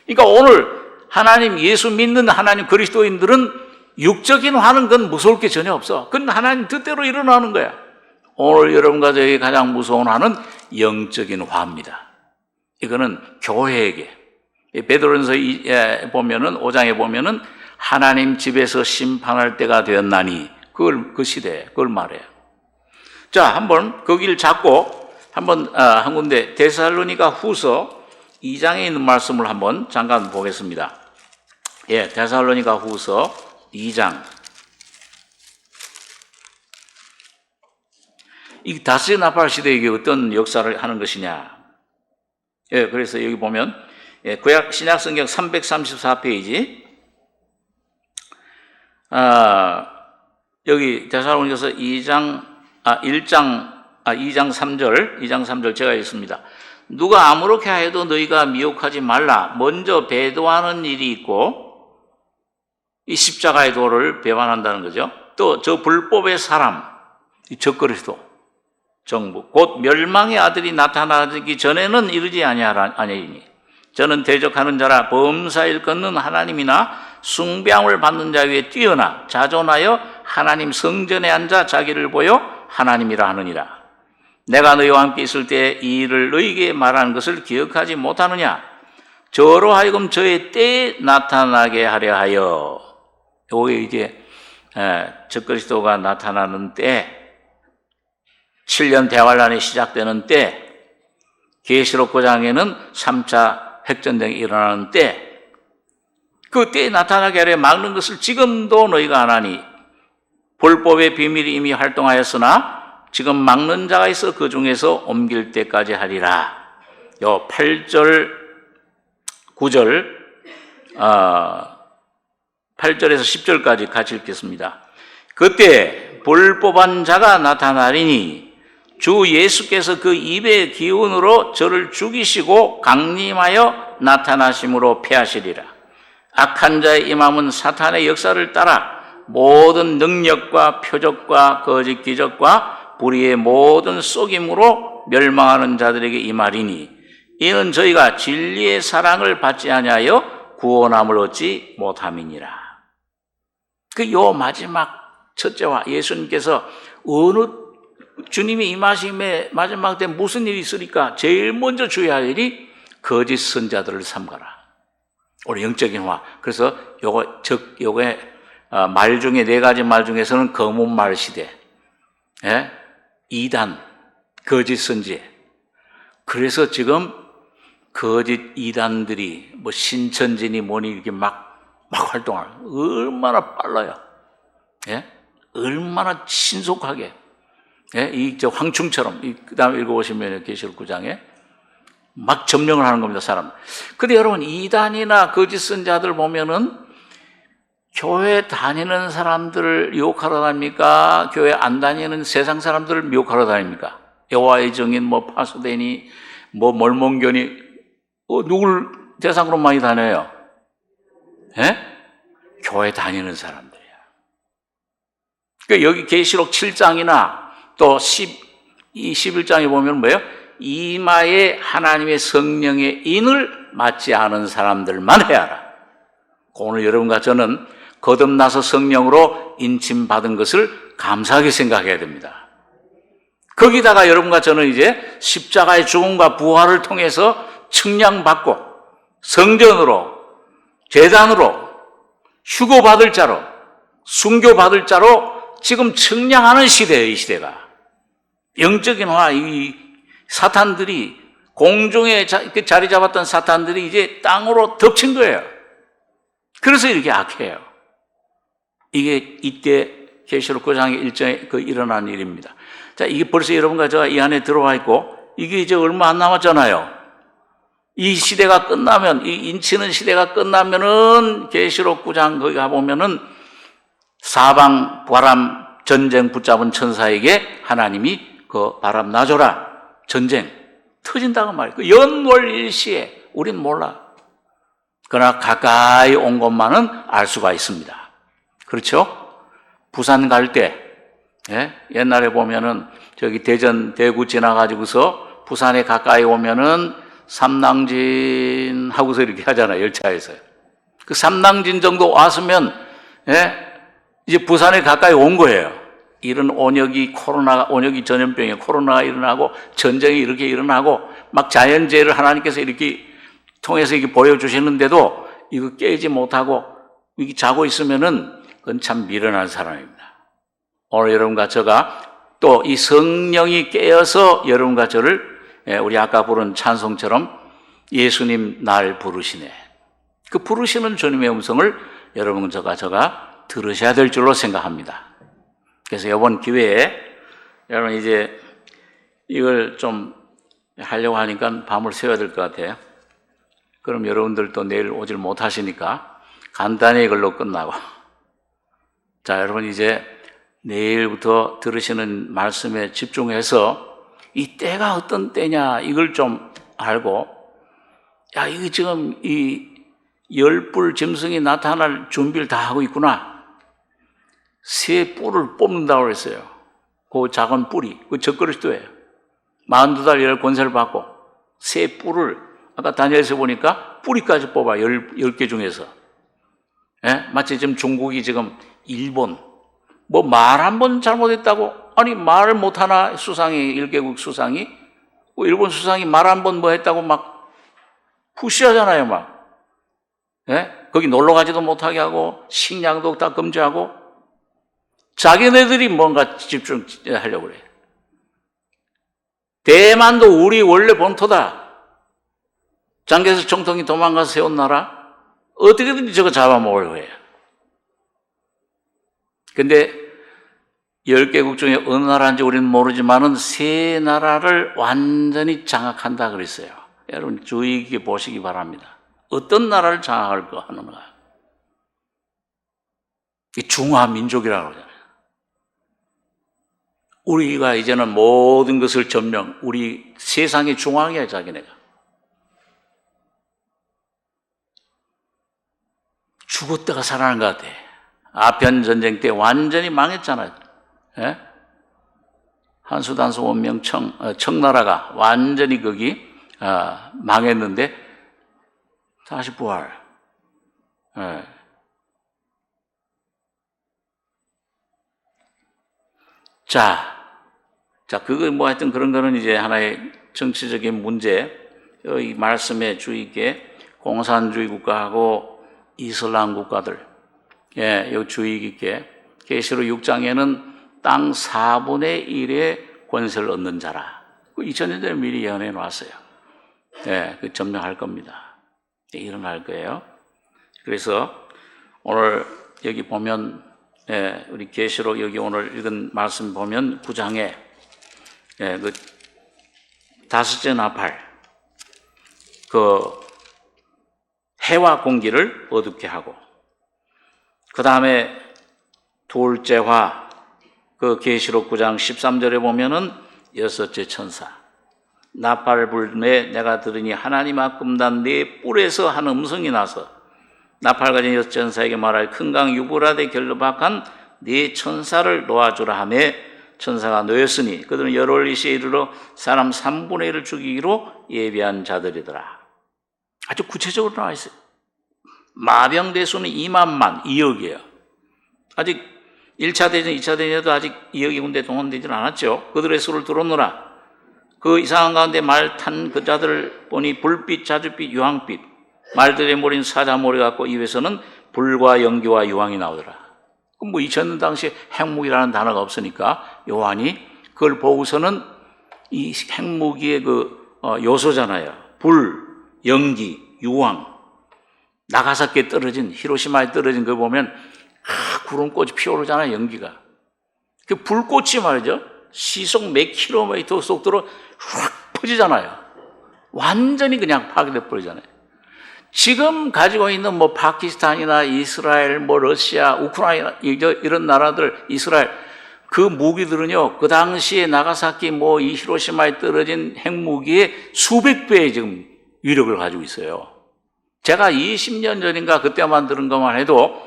그러니까 오늘 하나님, 예수 믿는 하나님 그리스도인들은 육적인 화는 그건 무서울 게 전혀 없어. 그건 하나님 뜻대로 일어나는 거야. 오늘 여러분과 저에게 가장 무서운 화는 영적인 화입니다. 이거는 교회에게. 베드로전서 보면은 5장에 보면은 하나님 집에서 심판할 때가 되었나니, 그 시대에 그걸 말해요. 자, 한번 거기를 잡고 한번 한 군데 데살로니가 후서 2장에 있는 말씀을 한번 잠깐 보겠습니다. 데살로니가 후서 2장. 이 다섯째 나팔 시대에 이게 어떤 역사를 하는 것이냐. 그래서 여기 보면 구약 신약 성경 334페이지. 여기 데살로니가서 2장 3절 제가 읽습니다. 누가 아무렇게 하여도 너희가 미혹하지 말라. 먼저 배도하는 일이 있고, 이 십자가의 도를 배반한다는 거죠. 또 저 불법의 사람, 이 적그리스도 정부, 곧 멸망의 아들이 나타나기 전에는 이르지 아니하니 저는 대적하는 자라 범사일 걷는 하나님이나 숭배함을 받는 자 위에 뛰어나 자존하여 하나님 성전에 앉아 자기를 보여 하나님이라 하느니라. 내가 너희와 함께 있을 때 이 일을 너희에게 말하는 것을 기억하지 못하느냐? 저로 하여금 저의 때에 나타나게 하려 하여. 요게 이제 적그리스도가 나타나는 때, 7년 대환란이 시작되는 때, 계시록 9장에는 3차 핵전쟁이 일어나는 때, 그 때에 나타나게 하려 막는 것을 지금도 너희가 안 하니 불법의 비밀이 이미 활동하였으나 지금 막는 자가 있어 그 중에서 옮길 때까지 하리라. 요 8절 9절 8절에서 10절까지 같이 읽겠습니다. 그때 불법한 자가 나타나리니 주 예수께서 그 입의 기운으로 저를 죽이시고 강림하여 나타나심으로 패하시리라. 악한 자의 임함은 사탄의 역사를 따라 모든 능력과 표적과 거짓 기적과 불의의 모든 속임으로 멸망하는 자들에게 임하리니 이는 저희가 진리의 사랑을 받지 아니하여 구원함을 얻지 못함이니라. 그 요 마지막 첫째와 예수님께서 어느 주님이 임하심의 마지막 때 무슨 일이 있으니까 제일 먼저 주의해야 할 일이 거짓 선자들을 삼가라. 우리 영적인 화. 그래서 요게 말 중에 네 가지 말 중에서는 검은 말 시대, 이단, 거짓 선지. 그래서 지금 거짓 이단들이 뭐 신천지니 뭐니 이렇게 막 활동하는 얼마나 빨라요. 얼마나 신속하게. 저 황충처럼 그 다음에 읽어보시면 계시록 9장에 막 점령을 하는 겁니다, 사람. 근데 여러분, 이단이나 거짓 선자들 보면은 교회 다니는 사람들을 미혹하러 다닙니까? 교회 안 다니는 세상 사람들을 미혹하러 다닙니까? 여호와의 증인, 뭐 파수대니, 뭐 mormon교니, 누굴 대상으로 많이 다녀요? 교회 다니는 사람들이야. 그러니까 여기 계시록 7장이나 또 11장에 보면 뭐예요? 이마에 하나님의 성령의 인을 맞지 않은 사람들만 해야 하라. 오늘 여러분과 저는 거듭나서 성령으로 인침받은 것을 감사하게 생각해야 됩니다. 거기다가 여러분과 저는 이제 십자가의 죽음과 부활을 통해서 측량받고 성전으로, 제단으로, 휴거받을 자로, 순교받을 자로 지금 측량하는 시대예요, 이 시대가. 영적인 화, 이 사탄들이, 공중에 자리 잡았던 사탄들이 이제 땅으로 덮친 거예요. 그래서 이렇게 악해요. 이게 이때 계시록 9장의 일정에 일어난 일입니다. 자, 이게 벌써 여러분과 제가 이 안에 들어와 있고, 이게 이제 얼마 안 남았잖아요. 이 시대가 끝나면, 이 인치는 시대가 끝나면은 계시록 9장 거기 가보면은 사방 바람 전쟁 붙잡은 천사에게 하나님이 그 바람 놔줘라. 전쟁 터진다고 말이에요. 그 연월일시에 우린 몰라. 그러나 가까이 온 것만은 알 수가 있습니다. 그렇죠? 부산 갈 때, 옛날에 보면은 저기 대전, 대구 지나가지고서 부산에 가까이 오면은 삼낭진 하고서 이렇게 하잖아요, 열차에서요. 그 삼낭진 정도 왔으면, 이제 부산에 가까이 온 거예요. 이런 온역이 전염병에 코로나가 일어나고 전쟁이 이렇게 일어나고 막 자연재해를 하나님께서 이렇게 통해서 이렇게 보여주시는데도 이거 깨지 못하고 이렇게 자고 있으면은 그건 참 미련한 사람입니다. 오늘 여러분과 저가 또 이 성령이 깨어서 여러분과 저를 우리 아까 부른 찬송처럼 예수님 날 부르시네. 그 부르시는 주님의 음성을 여러분 저가 들으셔야 될 줄로 생각합니다. 그래서 이번 기회에 여러분 이제 이걸 좀 하려고 하니까 밤을 새워야 될 것 같아요. 그럼 여러분들도 내일 오질 못하시니까 간단히 이걸로 끝나고, 자, 여러분 이제 내일부터 들으시는 말씀에 집중해서 이 때가 어떤 때냐 이걸 좀 알고, 야, 이게 지금 이 열불 짐승이 나타날 준비를 다 하고 있구나. 새 뿔을 뽑는다고 그랬어요. 그 작은 뿔이, 그 적그리스도예요. 42달 열 권세를 받고 새 뿔을, 아까 다니엘서 보니까 뿌리까지 뽑아, 10개 중에서. 마치 지금 중국이 지금 일본, 뭐 말 한 번 잘못했다고 아니 말을 못하나 수상이, 1개국 수상이? 일본 수상이 말 한 번 뭐 했다고 막 푸시하잖아요 막. 예? 거기 놀러 가지도 못하게 하고 식량도 다 금지하고 자기네들이 뭔가 집중하려고 그래. 대만도 우리 원래 본토다. 장개석 정통이 도망가서 세운 나라 어떻게든지 저거 잡아먹으려고 해요. 근데 10개국 중에 어느 나라인지 우리는 모르지만은 3나라를 완전히 장악한다 그랬어요. 여러분 주의 깊게 보시기 바랍니다. 어떤 나라를 장악할 거 하는가? 중화민족이라고 그러잖아요. 우리가 이제는 모든 것을 점령, 우리 세상의 중앙이야 자기네가. 죽었다가 살아난 것 같아. 아편전쟁 때 완전히 망했잖아요. 예? 한수단수 원명 청나라가 완전히 거기 망했는데 다시 부활. 예. 자, 그거 뭐 하여튼 그런 거는 이제 하나의 정치적인 문제. 이 말씀에 주의 있게 공산주의 국가하고 이슬람 국가들, 예, 요 주의 깊게 계시록 6장에는 땅 4분의 1의 권세를 얻는 자라. 2000년 전에 미리 예언해 놨어요. 예, 그 점령할 겁니다. 예, 일어날 거예요. 그래서 오늘 여기 보면, 예, 우리 계시록 여기 오늘 읽은 말씀 보면 9장에 예, 그 5째 나팔, 그 해와 공기를 어둡게 하고, 그 다음에 둘째화, 그 계시록 9장 13절에 보면은 6째 천사, 나팔 불매 내가 들으니 하나님 앞금단 네 뿔에서 한 음성이 나서 나팔 가진 6째 천사에게 말하여 큰 강 유브라데 결로박한 네 천사를 놓아주라 하며 천사가 놓였으니 그들은 열올리시에 이르러 사람 3분의 1을 죽이기로 예비한 자들이더라. 아주 구체적으로 나와 있어요. 마병대수는 2만만, 2억이에요. 아직 1차 대전, 2차 대전에도 아직 2억의 군대 동원되지 않았죠. 그들의 수를 들어놓으라. 그 이상한 가운데 말 탄 그 자들을 보니 불빛, 자줏빛, 유황빛, 말들의 머리는 사자머리 같고 입에서는 불과 연기와 유황이 나오더라. 그럼 뭐 2000년 당시에 핵무기라는 단어가 없으니까 요한이 그걸 보고서는 이 핵무기의 그 요소잖아요. 불, 연기, 유황, 나가사키에 떨어진, 히로시마에 떨어진 거 보면 구름꽃이 피어오르잖아요, 연기가. 그 불꽃이 말이죠, 시속 몇 킬로미터 속도로 확 퍼지잖아요. 완전히 그냥 파괴돼 버리잖아요. 지금 가지고 있는 뭐 파키스탄이나 이스라엘, 뭐 러시아, 우크라이나 이런 나라들, 이스라엘 그 무기들은요, 그 당시에 나가사키 뭐 이 히로시마에 떨어진 핵무기의 수백 배의 지금 위력을 가지고 있어요. 제가 20년 전인가 그때만 들은 것만 해도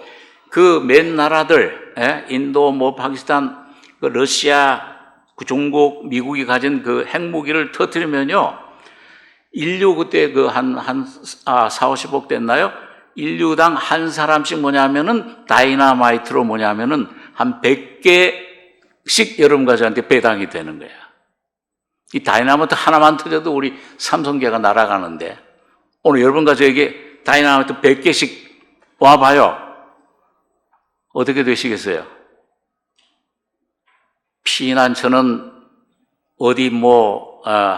그 몇 나라들, 인도, 뭐 파키스탄, 그 러시아, 그 중국, 미국이 가진 그 핵무기를 터뜨리면요, 인류 그때 그 한 4, 50억 됐나요? 인류당 한 사람씩 뭐냐면은 다이나마이트로 뭐냐면은 한 100개씩 여러분 가족한테 배당이 되는 거야. 이 다이나마이트 하나만 터져도 우리 삼성계가 날아가는데 오늘 여러분 가족에게 다이나마이트 100개씩 와봐요. 어떻게 되시겠어요? 피난처는 어디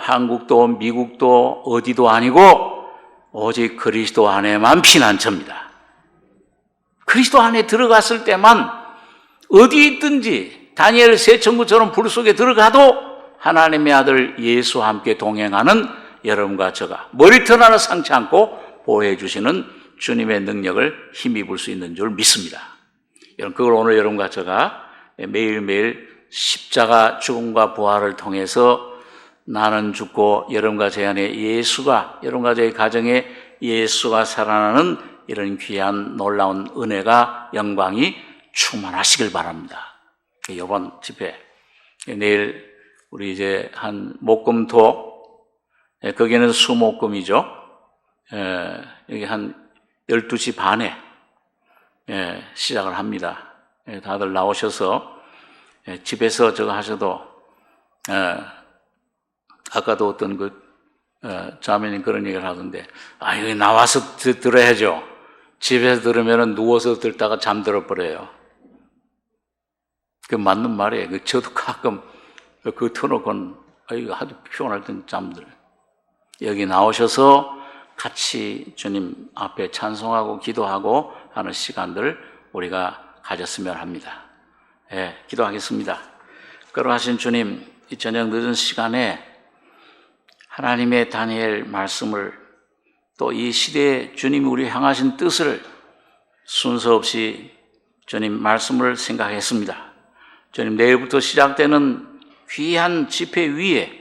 한국도 미국도 어디도 아니고 오직 그리스도 안에만 피난처입니다. 그리스도 안에 들어갔을 때만 어디 있든지 다니엘 새 천국처럼 불 속에 들어가도 하나님의 아들 예수와 함께 동행하는 여러분과 저가 머리털 하나 상치 않고 보호해 주시는 주님의 능력을 힘입을 수 있는 줄 믿습니다. 그걸 오늘 여러분과 저가 매일매일 십자가 죽음과 부활을 통해서 나는 죽고 여러분과 제 안에 예수가, 여러분과 제 가정에 예수가 살아나는 이런 귀한 놀라운 은혜가, 영광이 충만하시길 바랍니다. 이번 집회, 내일 우리 이제 한 목금토, 거기는 수목금이죠. 여기 한 12시 반에 시작을 합니다. 다들 나오셔서 집에서 저거 하셔도 아까도 어떤 자매님 그런 얘기를 하던데 여기 나와서 들어야죠. 집에서 들으면 누워서 듣다가 잠들어 버려요. 그 맞는 말이에요. 저도 가끔 터놓고는 하도 피곤할 땐 잠들어요. 여기 나오셔서 같이 주님 앞에 찬송하고 기도하고 하는 시간들 우리가 가졌으면 합니다. 기도하겠습니다. 거룩하신 주님, 이 저녁 늦은 시간에 하나님의 다니엘 말씀을 또 이 시대에 주님이 우리 향하신 뜻을 순서 없이 주님 말씀을 생각했습니다. 주님, 내일부터 시작되는 귀한 집회 위에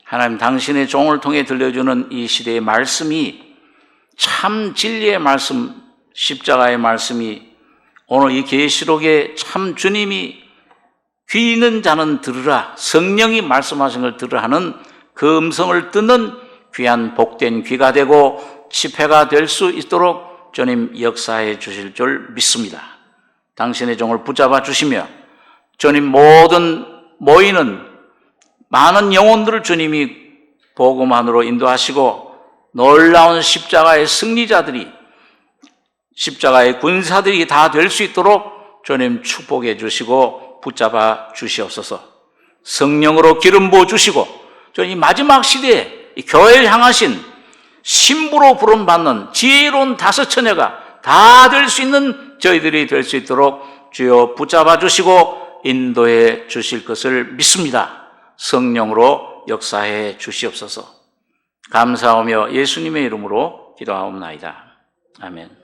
하나님 당신의 종을 통해 들려주는 이 시대의 말씀이 참 진리의 말씀, 십자가의 말씀이 오늘 이 계시록에 참 주님이 귀 있는 자는 들으라, 성령이 말씀하신 걸 들으라 하는 그 음성을 듣는 귀한 복된 귀가 되고 집회가 될 수 있도록 주님 역사해 주실 줄 믿습니다. 당신의 종을 붙잡아 주시며 주님 모든 모이는 많은 영혼들을 주님이 복음 안으로 인도하시고 놀라운 십자가의 승리자들이, 십자가의 군사들이 다 될 수 있도록 주님 축복해 주시고 붙잡아 주시옵소서. 성령으로 기름 부어 주시고 주님 마지막 시대에 이 교회를 향하신 신부로 부름받는 지혜로운 다섯 처녀가 다 될 수 있는 저희들이 될 수 있도록 주여 붙잡아 주시고 인도해 주실 것을 믿습니다. 성령으로 역사해 주시옵소서. 감사하며 예수님의 이름으로 기도하옵나이다. 아멘.